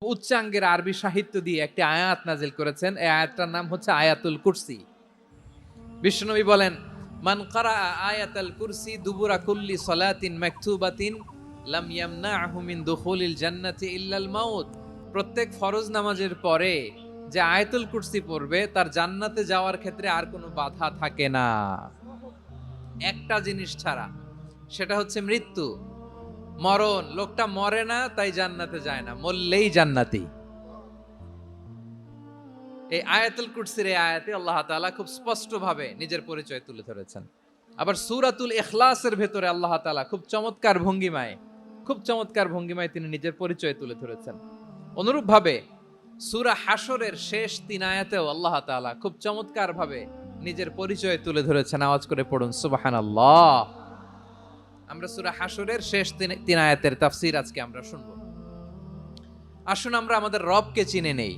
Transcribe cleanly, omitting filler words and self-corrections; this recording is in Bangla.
উচ্চাঙ্গের আরবি সাহিত্য দিয়ে একটি আয়াত নাজিল করেছেন। এই আয়াতটার নাম হচ্ছে আয়াতুল কুরসি। বিশ্বনবী বলেন, মান কারাআ আয়াতাল কুরসি দুবুরা কুল্লি সলাতিন মাকতুবাতিন লাম ইয়ামনাহু মিন দুখুলিল জান্নাতি ইল্লাল মাউত। প্রত্যেক ফরজ নামাজের পরে যে আয়াতুল কুরসি পড়বে তার জান্নাতে যাওয়ার ক্ষেত্রে আর কোনো বাধা থাকে না, একটা জিনিস ছাড়া, সেটা হচ্ছে মৃত্যু, মরণ। লোকটা মরে না তাই জান্নাতে যায় না, মরলেই জান্নাতি। এই আয়াতুল কুরসির এই আয়াতে আল্লাহ তাআলা খুব স্পষ্টভাবে নিজের পরিচয় তুলে ধরেছেন। আবার সূরাতুল ইখলাসের ভেতরে আল্লাহ তাআলা খুব চমৎকার ভঙ্গিমায় তিনি নিজের পরিচয় তুলে ধরেছেন। অনুরূপভাবে সূরা হাশরের শেষ 3 আয়াতেও আল্লাহ তাআলা খুব চমৎকারভাবে নিজের পরিচয় তুলে ধরেছেন। আওয়াজ করে পড়ুন সুবহানাল্লাহ। আমরা সূরা হাশরের শেষ 3 আয়াতের তাফসীর আজকে আমরা শুনবো। আসুন আমরা আমাদের রবকে চিনে নেই।